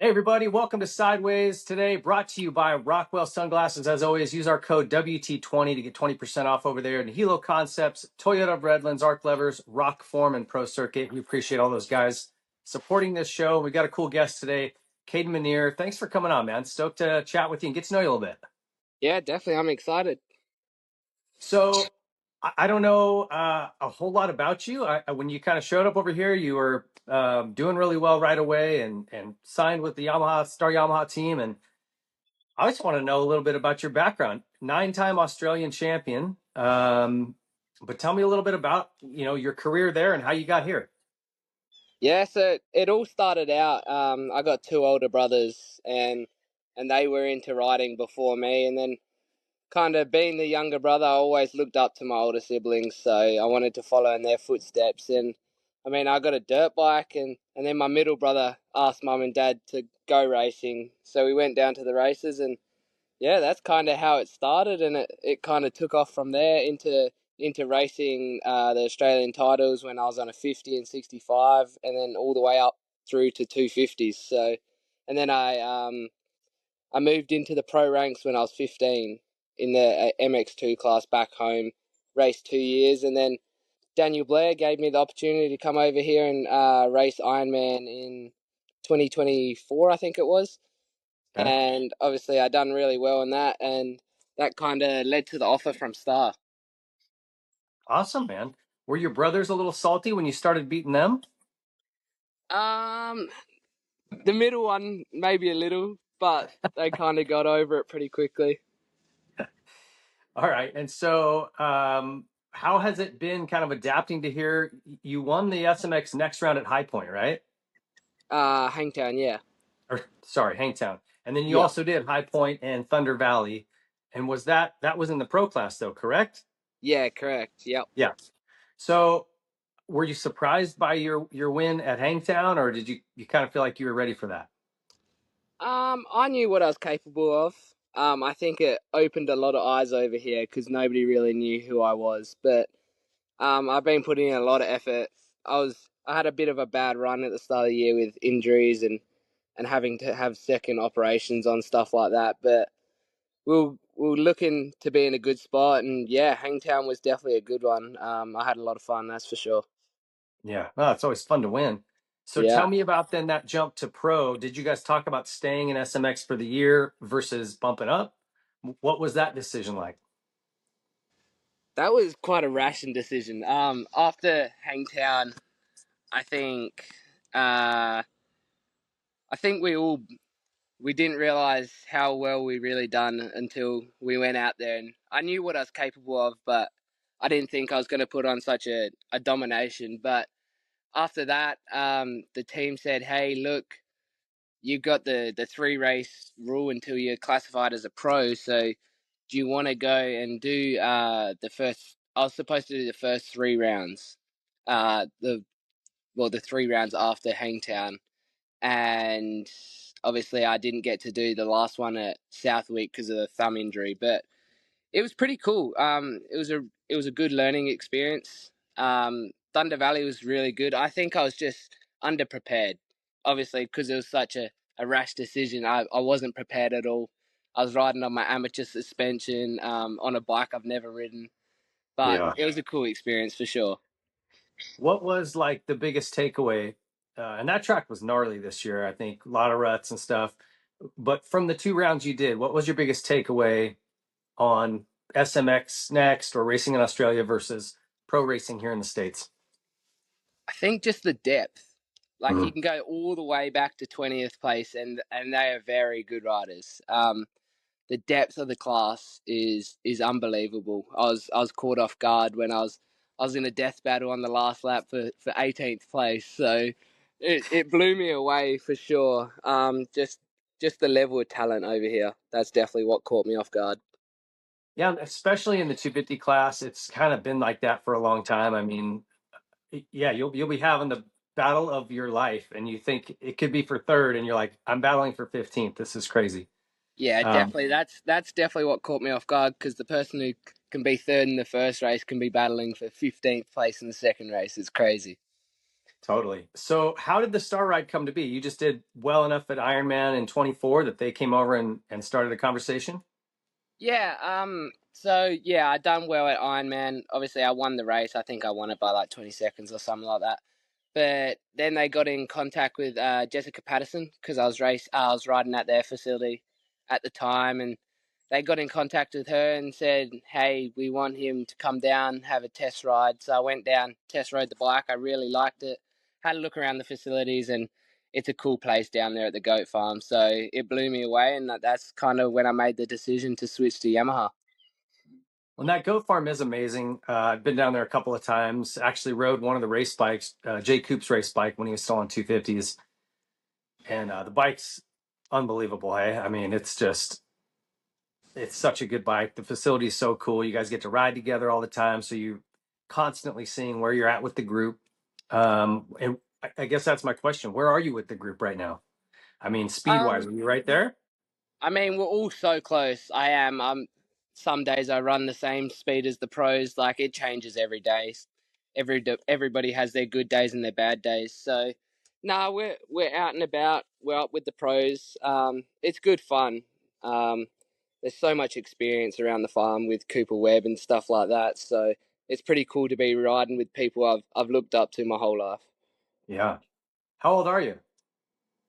Hey everybody, welcome to Sideways today, brought to you by Rockwell Sunglasses. As always, use our code WT20 to get 20% off over there. And Hilo Concepts, Toyota of Redlands, Arc Levers, Rock Form, and Pro Circuit. We appreciate all those guys supporting this show. We got a cool guest today, Kayden Minear. Thanks for coming on, man. Stoked to chat with you and get to know you a little bit. Yeah, definitely. I'm excited. So I don't know a whole lot about you. When you kind of showed up over here, you were doing really well right away and signed with the Star Yamaha team. And I just want to know a little bit about your background. 9-time Australian champion. But tell me a little bit about, your career there and how you got here. Yeah, so it all started out. I got two older brothers, and they were into riding before me. And then, kind of being the younger brother, I always looked up to my older siblings, so I wanted to follow in their footsteps. And I mean, I got a dirt bike, and then my middle brother asked mum and dad to go racing, so we went down to the races. And yeah, that's kind of how it started, and it kind of took off from there into racing the Australian titles when I was on a 50 and 65, and then all the way up through to 250s. So, and then I moved into the pro ranks when I was 15 in the MX2 class back home, raced 2 years, and then Daniel Blair gave me the opportunity to come over here and race Ironman in 2024, I think it was. Okay. And obviously I done really well in that, and that kind of led to the offer from Star. Awesome, man. Were your brothers a little salty when you started beating them? Um, the middle one maybe a little, but they kind of got over it pretty quickly. All right. And so, how has it been kind of adapting to here? You won the SMX next round at High Point, right? Hangtown, yeah. Or sorry, Hangtown. And then you Yeah. also did High Point and Thunder Valley. And that was in the pro class though, correct? Yeah, correct. Yep. Yeah. So were you surprised by your win at Hangtown, or did you kind of feel like you were ready for that? I knew what I was capable of. I think it opened a lot of eyes over here because nobody really knew who I was. But I've been putting in a lot of effort. I had a bit of a bad run at the start of the year with injuries and having to have second operations on stuff like that. But we're looking to be in a good spot, and yeah, Hangtown was definitely a good one. I had a lot of fun, that's for sure. Yeah. Well, it's always fun to win. So tell Yeah, me about then that jump to pro. Did you guys talk about staying in SMX for the year versus bumping up? What was that decision like? that was quite a ration decision. After Hangtown, I think uh, I think we didn't realize how well we really done until we went out there, and I knew what I was capable of, but I didn't think I was going to put on such a domination. But after that, the team said, "Hey, look, you got the 3 race rule until you're classified as a pro. So do you want to go and do the first? I was supposed to do the first 3 rounds, the 3 rounds after Hangtown, and obviously I didn't get to do the last one at Southwick because of the thumb injury, but it was pretty cool. It was a good learning experience. Thunder Valley was really good. I think I was just underprepared, obviously because it was such a rash decision. I wasn't prepared at all. I was riding on my amateur suspension on a bike I've never ridden, but Yeah. it was a cool experience for sure. What was like the biggest takeaway? And that track was gnarly this year, I think, a lot of ruts and stuff. But from the 2 rounds you did, what was your biggest takeaway on SMX next or racing in Australia versus pro racing here in the States? I think just the depth. Like you Mhm. can go all the way back to 20th place, and they are very good riders. The depth of the class is unbelievable. I was caught off guard when I was in a death battle on the last lap for 18th place. So it blew me away for sure. Just the level of talent over here. That's definitely what caught me off guard. Yeah, especially in the 250 class, it's kind of been like that for a long time. I mean, yeah, you'll be having the battle of your life, and you think it could be for third, and you're like, I'm battling for 15th. This is crazy. Yeah, Um, definitely. That's definitely what caught me off guard because the person who can be third in the first race can be battling for 15th place in the second race. It's crazy. Totally. So how did the Star Ride come to be? You just did well enough at Ironman in 24 that they came over and started a conversation? Yeah, so yeah, I done well at Ironman. Obviously, I won the race. I think I won it by like 20 seconds or something like that. But then they got in contact with Jessica Patterson because I was riding at their facility at the time, and they got in contact with her and said, "Hey, we want him to come down, have a test ride." So I went down, test rode the bike. I really liked it. Had a look around the facilities, and it's a cool place down there at the goat farm. So it blew me away, and that's kind of when I made the decision to switch to Yamaha. Well, that goat farm is amazing. I've been down there a couple of times. Actually rode one of the race bikes, Jay Coop's race bike when he was still on 250s. And the bike's unbelievable. Hey, I mean, it's such a good bike. The facility is so cool. You guys get to ride together all the time. So you're constantly seeing where you're at with the group. And I guess that's my question. Where are you with the group right now? I mean, speed wise, Um, are you right there? I mean, we're all so close. I am. Some days I run the same speed as the pros. Like it changes every day. Everybody has their good days and their bad days. So, nah, we're out and about. We're up with the pros. It's good fun. Um, there's so much experience around the farm with Cooper Webb and stuff like that. So it's pretty cool to be riding with people I've looked up to my whole life. Yeah. How old are you?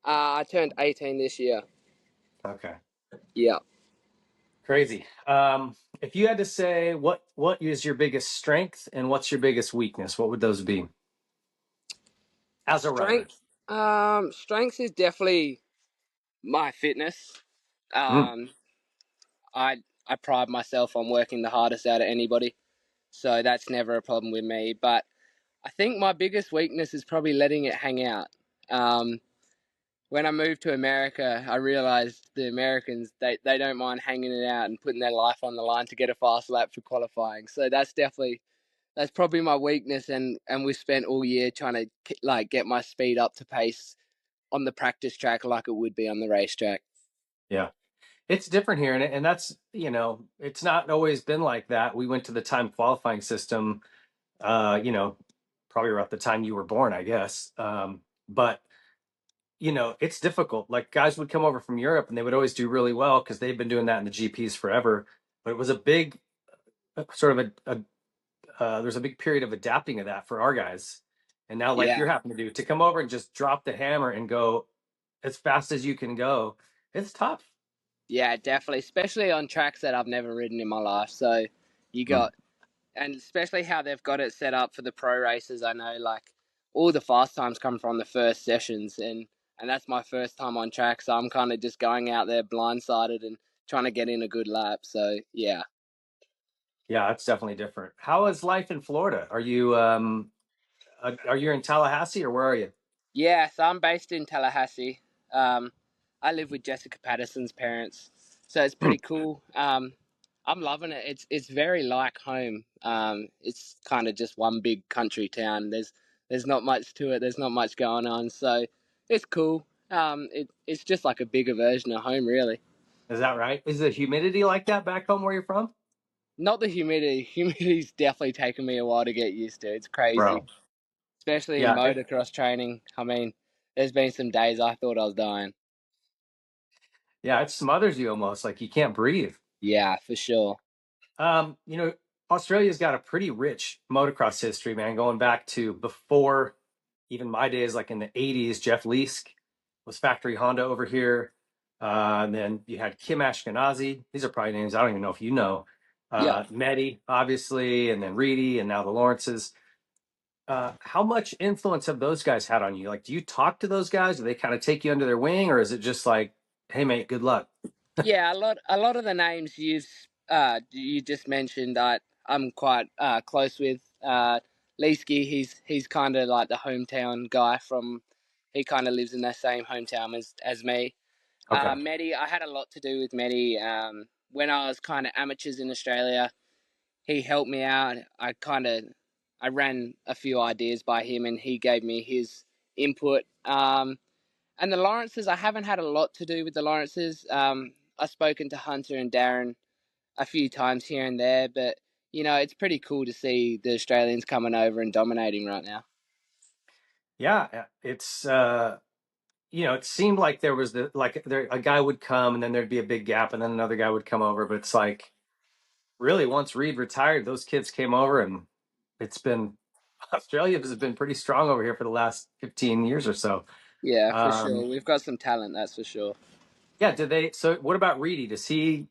I turned 18 this year. Okay. Yeah. Crazy. If you had to say what is your biggest strength and what's your biggest weakness, what would those be as a rider? Strength. Strength is definitely my fitness. Mm. Um, I pride myself on working the hardest out of anybody, so that's never a problem with me. But I think my biggest weakness is probably letting it hang out. Um, when I moved to America, I realized the Americans they don't mind hanging it out and putting their life on the line to get a fast lap for qualifying. So that's probably my weakness, and we spent all year trying to like get my speed up to pace on the practice track like it would be on the racetrack. Yeah. It's different here, and that's, it's not always been like that. We went to the time qualifying system, probably around the time you were born, I guess. But it's difficult. Like guys would come over from Europe and they would always do really well because they've been doing that in the GPs forever. But it was a big sort of there's a big period of adapting to that for our guys. And now, like Yeah, you're having to do, to come over and just drop the hammer and go as fast as you can go, it's tough. yeah, definitely, especially on tracks that I've never ridden in my life. So you Mm. got, and especially how they've got it set up for the pro races. I know like all the fast times come from the first sessions, and that's my first time on track, so I'm kind of just going out there blindsided and trying to get in a good lap. So yeah. Yeah, it's definitely different. How is life in Florida? Are you in Tallahassee or where are you? Yeah, so I'm based in Tallahassee. Um, I live with Jessica Patterson's parents, so it's Hmm. pretty cool. I'm loving it. It's very like home. It's kind of just one big country town. There's not much to it. There's not much going on, so it's cool. It's just like a bigger version of home, really. Is that right? Is the humidity like that back home where you're from? Not the humidity. Humidity's definitely taken me a while to get used to. It's crazy, Bro. especially in Yeah, motocross training. I mean, there's been some days I thought I was dying. yeah, it smothers you almost like you can't breathe. Yeah, for sure. Um, you know, Australia's got a pretty rich motocross history, man, going back to before even my days, like in the 80s. Jeff Leask was factory Honda over here. And then you had Kim Ashkenazi. These are probably names I don't even know if you know. Yeah. Mehdi, obviously, and then Reedy, and now the Lawrences. How much influence have those guys had on you? Like, do you talk to those guys? Do they kind of take you under their wing, or is it just like, hey, mate, good luck? Yeah, a lot of the names you just mentioned I'm quite close with. Leesky, he's kind of like the hometown guy from. He kind of lives in the same hometown as me. Okay. Mehdi, I had a lot to do with Mehdi. When I was kind of amateurs in Australia, he helped me out. I ran a few ideas by him, and he gave me his input. And the Lawrences, I haven't had a lot to do with the Lawrences. I've spoken to Hunter and Darren a few times here and there, but it's pretty cool to see the Australians coming over and dominating right now. Yeah, it's it seemed like there was a guy would come and then there'd be a big gap and then another guy would come over, but it's like really once Reed retired, those kids came over and it's been Australia has been pretty strong over here for the last 15 years or so. Yeah, for sure. Um, We've got some talent, that's for sure. yeah, did they? So, what about Reedy? Does he?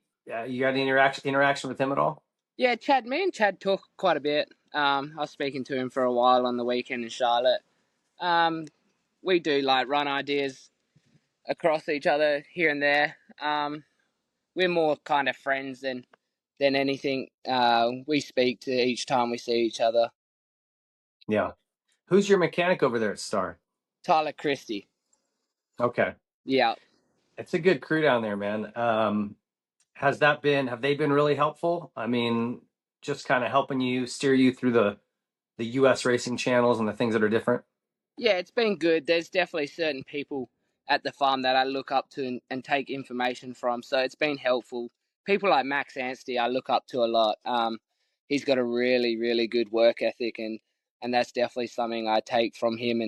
You got any interaction with him at all? Yeah, Chad. Me and Chad talk quite a bit. I was speaking to him for a while on the weekend in Charlotte. Um, we do like run ideas across each other here and there. We're more kind of friends than anything. We speak to each time we see each other. Yeah. Who's your mechanic over there at Star? Tyler Christie. Okay, Yeah. it's a good crew down there, man. Have they been really helpful? I mean, just kind of helping you steer you through the U.S. racing channels and the things that are different. Yeah, it's been good. There's definitely certain people at the farm that I look up to and take information from, so it's been helpful. People like Max Anstey I look up to a lot. He's got a really, really good work ethic, and that's definitely something I take from him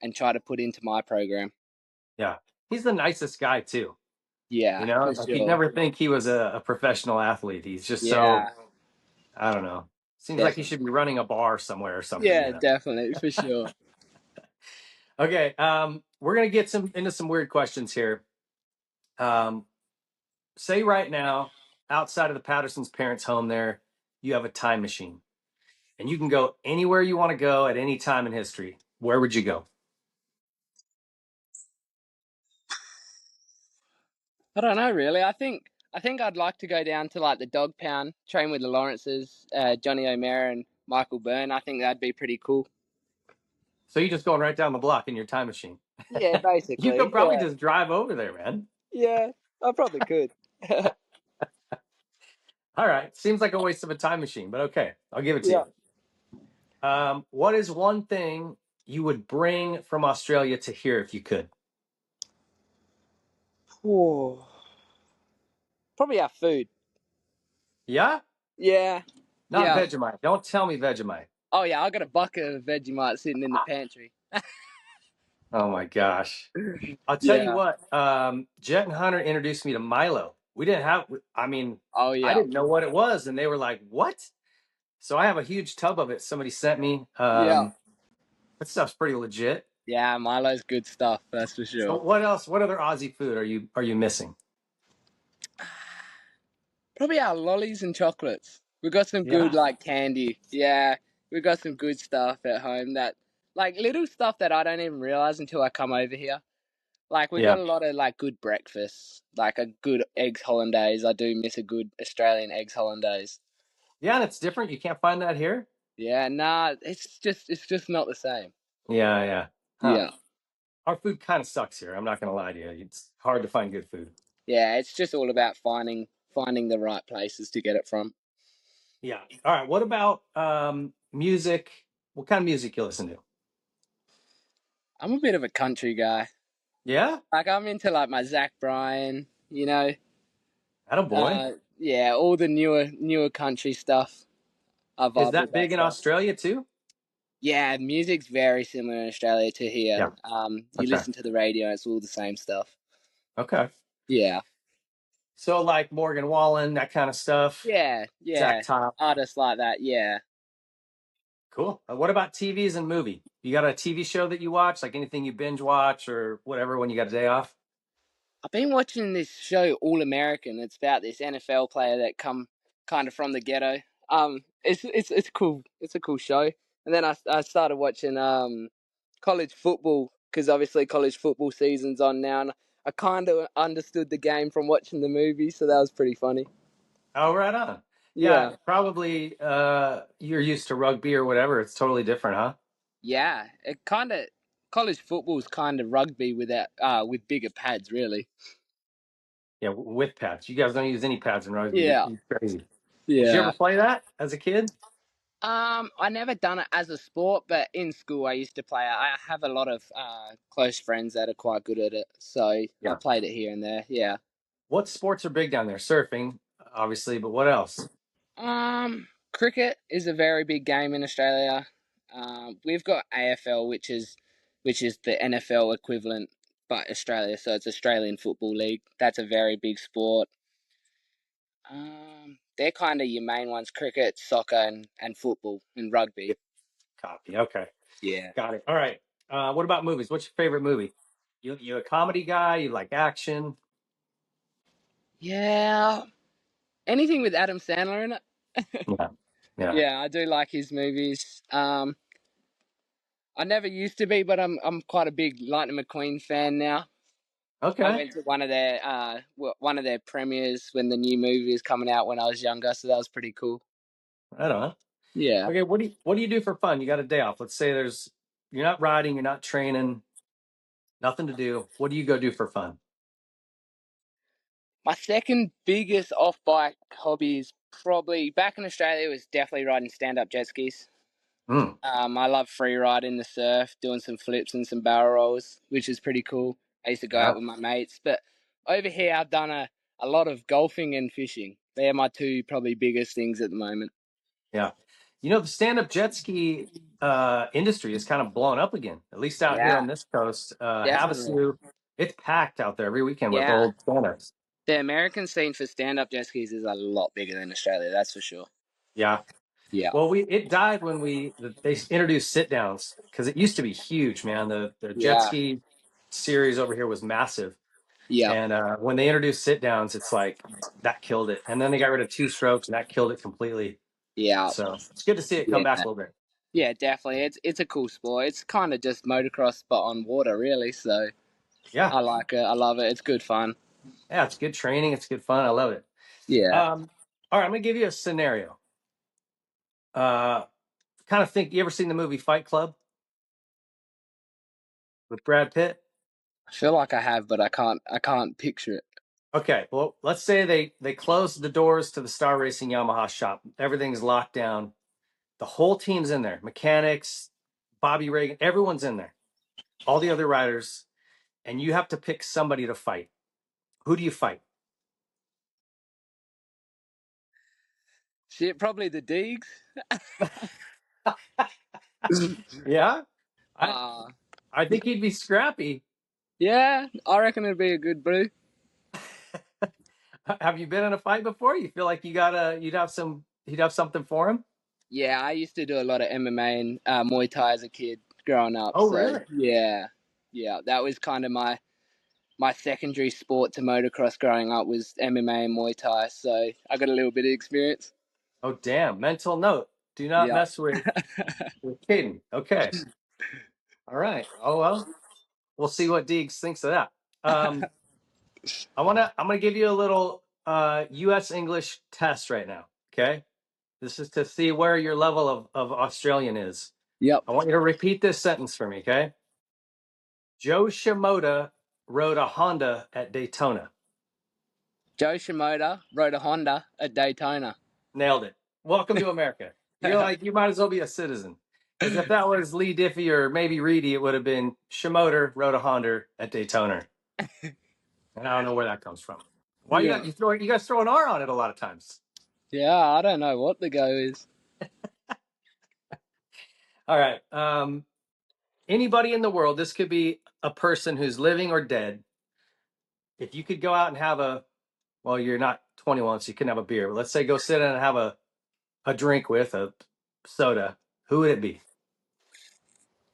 and try to put into my program. Yeah, he's the nicest guy too. Yeah, for Like you'd sure. never think he was a professional athlete. He's just so, Yeah, I don't know. Seems like he definitely. should be running a bar somewhere or something, Yeah, definitely, for sure. Okay, we're gonna get into some weird questions here. Um, say right now, outside of the Pattersons' parents' home, there you have a time machine, and you can go anywhere you want to go at any time in history. Where would you go? I don't know, really. I think I'd like to go down to like the dog pound, train with the Lawrences, Johnny O'Mara and Michael Byrne. I think that'd be pretty cool. So you're just going right down the block in your time machine. Yeah, You basically. could probably Yeah, just drive over there, man. yeah. I probably could. All right, seems like a waste of a time machine, but okay, I'll give it to Yeah. you. What is one thing you would bring from Australia to here if you could? Whoa. Probably our food. Yeah, Yeah, not yeah. Vegemite. Don't tell me Vegemite. Oh yeah, I got a bucket of Vegemite sitting in the pantry. Oh my gosh. I'll tell you Yeah. what, Jet and Hunter introduced me to Milo. We didn't have, I mean, Oh I yeah. didn't know what it was, and they were like, "What?" So I have a huge tub of it. Somebody sent me. Yeah. That stuff's pretty legit. Yeah, Milo's good stuff, that's for So sure. what else? What other Aussie food are you missing? Probably our lollies and chocolates. We got some good Yeah, like candy. Yeah, we got some good stuff at home that like little stuff that I don't even realize until I come over here. Like we yeah, got a lot of like good breakfasts, like a good eggs hollandaise. I do miss a good Australian eggs hollandaise. yeah. And it's different. You can't find that here. Yeah, nah, it's just not the same. Yeah, yeah. Huh. Yeah. Our food kind of sucks here. I'm not gonna lie to you. It's hard to find good food. Yeah, it's just all about finding the right places to get it from. Yeah. All right. What about music? What kind of music you listen to? I'm a bit of a country guy. Yeah. Like I'm into like my Zach Bryan. Attaboy. Yeah, all the newer country stuff. I Is vibe with that that big in stuff. Australia too? Yeah, music's very similar in Australia to here. Yeah. You Okay. listen to the radio, it's all the same stuff. Okay. Yeah, So like Morgan Wallen, that kind of stuff. yeah, Zach yeah. Top. Artists like that. Yeah. Cool. What about TVs and movie? You got a TV show that you watch, like anything you binge watch or whatever when you got a day off? I've been watching this show All American. It's about this NFL player that come kind of from the ghetto. It's cool. It's a cool show. And then I started watching college football because obviously college football season's on now, and I kind of understood the game from watching the movie, so that was pretty funny. Oh, right on. Yeah, Yeah, probably you're used to rugby or whatever. It's totally different, huh? yeah. It kind of college football's kind of rugby with bigger pads, really. Yeah, with pads. You guys don't use any pads in rugby. Yeah, You're crazy. Did you ever yeah. play that as a kid? I never done it as a sport, but in school I used to play it. I have a lot of close friends that are quite good at it, so I Yeah. played it here and there. Yeah. What sports are big down there? Surfing, obviously, but what else? Cricket is a very big game in Australia. We've got AFL, which is which is the NFL equivalent, but Australia. So it's Australian Football League. That's a very big sport. They're kind of your main ones: cricket, soccer, and football and rugby. Copy. Okay. Yeah. Got it. All right. What about movies? What's your favorite movie? You a comedy guy? You like action? Yeah. Anything with Adam Sandler in it? Yeah. Yeah. Yeah, I do like his movies. I never used to be, but I'm quite a big Lightning McQueen fan now. I Okay. went to one of their premieres when the new movie was coming out when I was younger, so that was pretty cool. Right on. Yeah. Okay. What do you do for fun? You got a day off. Let's say you're not riding, you're not training, nothing to do. What do you go do for fun? My second biggest off bike hobby is probably back in Australia was definitely riding stand up jet skis. Mm, I love free riding the surf, doing some flips and some barrel rolls, which is pretty cool. I used to go out yeah. with my mates, but over here I've done a lot of golfing and fishing. They're my two probably biggest things at the moment. Yeah. The stand-up jet ski industry is kind of blown up again, at least out here Yeah, on this coast. definitely. Havasu, it's packed out there every weekend with Yeah, old stand-ups. the American scene for stand-up jet skis is a lot bigger than Australia. That's for sure. Yeah. Yeah, Well, it died when they introduced sit-downs because it used to be huge, man. The jet yeah, ski series over here was massive. yeah, And when they introduced sit-downs, it's like that killed it. And then they got rid of two strokes and that killed it completely. yeah, So it's good to see it come yeah, back a little bit. yeah. Definitely, it's a cool sport. It's kind of just motocross but on water, really. So Yeah. I like it. I love it. It's good fun. Yeah, it's good training. It's good fun. I love it. Yeah. All right, I'm gonna give you a scenario. Uh, kind of think. You ever seen the movie Fight Club with Brad Pitt? I feel like I have, but I can't picture it. Okay, well, let's say they close the doors to the Star Racing Yamaha shop. Everything's locked down. The whole team's in there. Mechanics, Bobby Reagan, everyone's in there. All the other riders, and you have to pick somebody to fight. Who do you fight? Shit, probably the Deegs. Yeah, I uh I think he'd be scrappy. yeah, I reckon it'd be a good brew. Have you been in a fight before? You feel like you'd have something for him? Yeah, I used to do a lot of MMA and Muay Thai as a kid growing up. Oh, So really? yeah, yeah, that was kind of my secondary sport to motocross growing up was MMA and Muay Thai. So I got a little bit of experience. Oh, damn. Mental note. Do not Yeah. mess with Kayden. Okay. All right. Oh well. We'll see what Deegs thinks of that. I'm gonna give you a little US English test right now. Okay. This is to see where your level of Australian is. Yep. I want you to repeat this sentence for me, okay? Joe Shimoda rode a Honda at Daytona. Joe Shimoda rode a Honda at Daytona. Nailed it. Welcome to America. You might as well be a citizen. Because if that was Lee Diffie or maybe Reedy, it would have been Shimoda rode a Honda at Daytona. And I don't know where that comes from. Why Yeah. you guys throw an R on it a lot of times. Yeah, I don't know what the go is. All right. Anybody in the world, this could be a person who's living or dead. If you could go out and have well, you're not 21, so you couldn't have a beer, but let's say go sit in and have a drink with a soda, who would it be?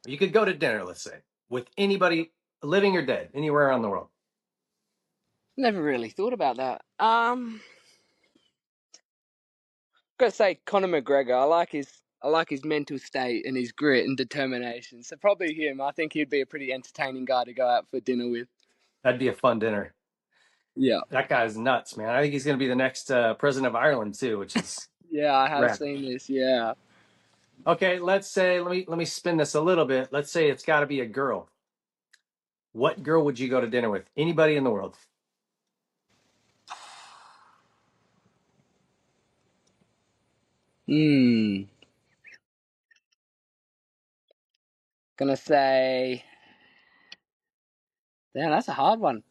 You could go to dinner, let's say, with anybody living or dead, anywhere around the world. Never really thought about that. Gotta say Conor McGregor. I like his mental state and his grit and determination. So probably him. I think he'd be a pretty entertaining guy to go out for dinner with. That'd be a fun dinner. Yeah. That guy's nuts, man. I think he's going to be the next president of Ireland too, which is Yeah, I have rad. seen this. Yeah. Okay, let's say let me spin this a little bit. Let's say it's got to be a girl. What girl would you go to dinner with? Anybody in the world? Hmm. Gonna say. Damn, that's a hard one.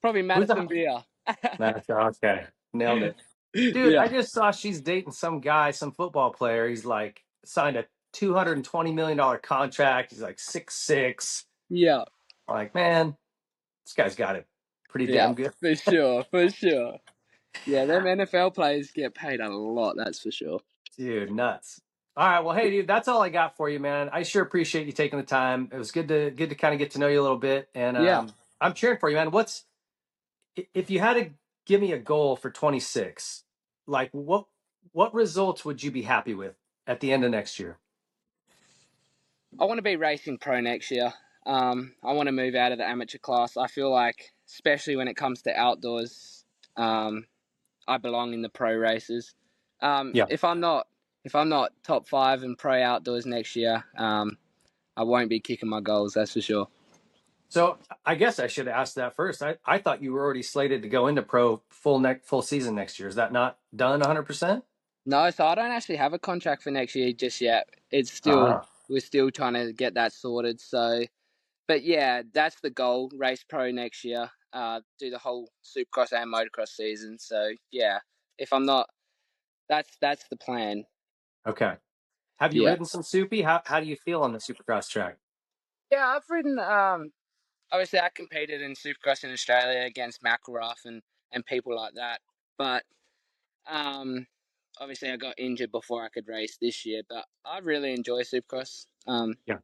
Probably Who's Madison the? Beer. That's okay. Nailed it. Dude, I Yeah. just saw she's dating some guy, some football player. He's like signed a $220 million contract. He's like 6'6". Yeah. Like, man, this guy's got it pretty Yeah, damn good. for sure, for sure. Yeah, them NFL players get paid a lot, that's for sure. Dude, nuts. All right, well, hey, dude, that's all I got for you, man. I sure appreciate you taking the time. It was good to kind of get to know you a little bit, and Yeah. I'm cheering for you, man. If you had to give me a goal for 26, like what results would you be happy with at the end of next year? I want to be racing pro next year. I want to move out of the amateur class. I feel like, especially when it comes to outdoors, I belong in the pro races. Yeah. If I'm not top five in pro outdoors next year, I won't be kicking my goals. That's for sure. So I guess I should ask that first. I thought you were already slated to go into pro full season next year. Is that not done 100%? No, so I don't actually have a contract for next year just yet. It's still Ah, we're still trying to get that sorted. So, but yeah, that's the goal. Race pro next year. Do the whole Supercross and motocross season. So yeah, if I'm not, that's the plan. okay. Have you Yeah. ridden some soupy? How do you feel on the Supercross track? Yeah, I've ridden. Obviously, I competed in Supercross in Australia against McElrath and people like that. But um, obviously, I got injured before I could race this year. But I really enjoy Supercross. Yeah.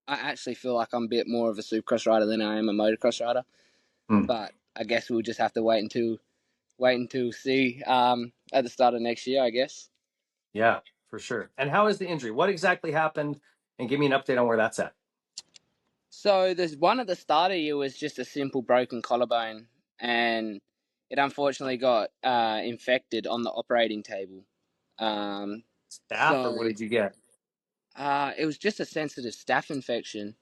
I actually feel like I'm a bit more of a Supercross rider than I am a motocross rider. Hmm. But I guess we'll just have to wait until see at the start of next year, I guess. Yeah, for sure. And how is the injury? What exactly happened? And give me an update on where that's at. So there's one at the start of the year was just a simple broken collarbone, and it unfortunately got infected on the operating table. Um, Staff, or so what did you get? it was just a sensitive staph infection,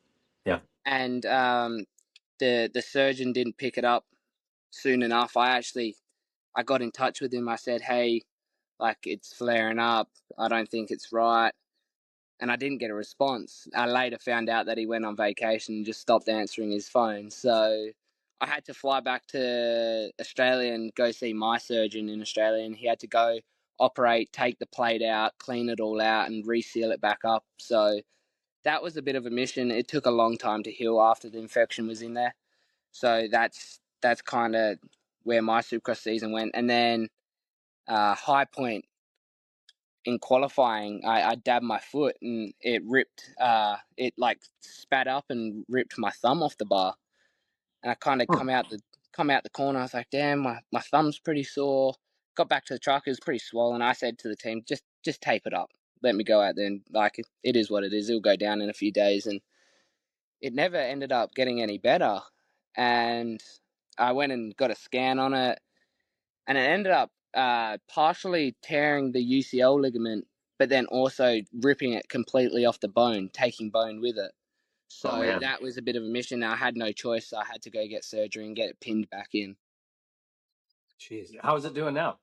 Yeah. and the surgeon didn't pick it up soon enough. I got in touch with him. I said, hey, like it's flaring up. I don't think it's right. And I didn't get a response. I later found out that he went on vacation and just stopped answering his phone. So I had to fly back to Australia and go see my surgeon in Australia, and he had to go operate, take the plate out, clean it all out, and reseal it back up. So that was a bit of a mission. It took a long time to heal after the infection was in there. So that's kind of where my Supercross season went. And then high point in qualifying, I dabbed my foot and it ripped. It like spat up and ripped my thumb off the bar. And I kind of Hmm. come out the corner. I was like, damn, my thumb's pretty sore. Got back to the truck. It was pretty swollen. I said to the team, just tape it up. Let me go out there and like it is what it is. It'll go down in a few days. And it never ended up getting any better. And I went and got a scan on it, and it ended up partially tearing the UCL ligament, but then also ripping it completely off the bone, taking bone with it. Oh So man. that was a bit of a mission. I had no choice. So I had to go get surgery and get it pinned back in. Jeez. How is it doing now?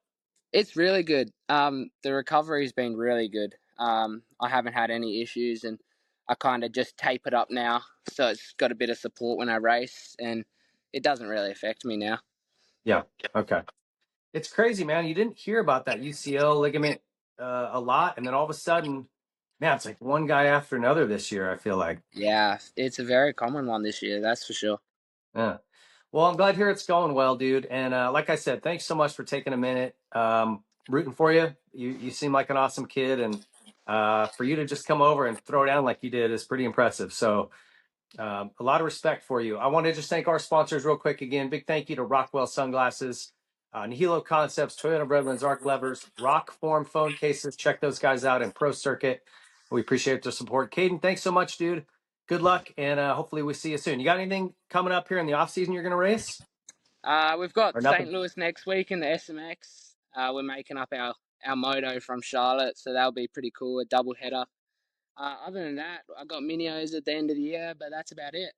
It's really good. The recovery's been really good. I haven't had any issues, and I kind of just tape it up now, so it's got a bit of support when I race, and it doesn't really affect me now. Yeah. Okay. It's crazy, man. You didn't hear about that UCL ligament a lot, and then all of a sudden, man, it's like one guy after another this year. I feel like. Yeah, it's a very common one this year, that's for sure. Yeah. Well, I'm glad to hear it's going well, dude. And like I said, thanks so much for taking a minute. Rooting for you. You seem like an awesome kid, and for you to just come over and throw down like you did is pretty impressive. So a lot of respect for you. I want to just thank our sponsors real quick again. Big thank you to Rockwell Sunglasses, Nihilo Concepts, Toyota Redlands Arc Levers, Rock Form Phone Cases. Check those guys out in Pro Circuit. We appreciate their support. Kayden, thanks so much, dude. Good luck, and hopefully we see you soon. You got anything coming up here in the off season you're going to race, We've or got St. nothing? Louis next week in the SMX. We're making up our moto from Charlotte, so that'll be pretty cool, a double header. Other than that, I got Minios at the end of the year, but that's about it.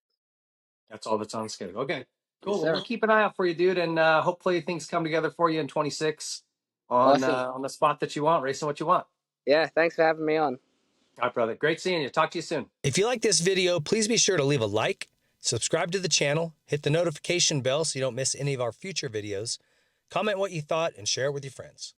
That's all that's on schedule. Okay, Yes, cool. Well, sir. we'll keep an eye out for you, dude, and hopefully things come together for you in 26 Awesome. on the spot that you want, racing what you want. Yeah, thanks for having me on. All right, brother. Great seeing you. Talk to you soon. If you like this video, please be sure to leave a like, subscribe to the channel, hit the notification bell so you don't miss any of our future videos, comment what you thought, and share it with your friends.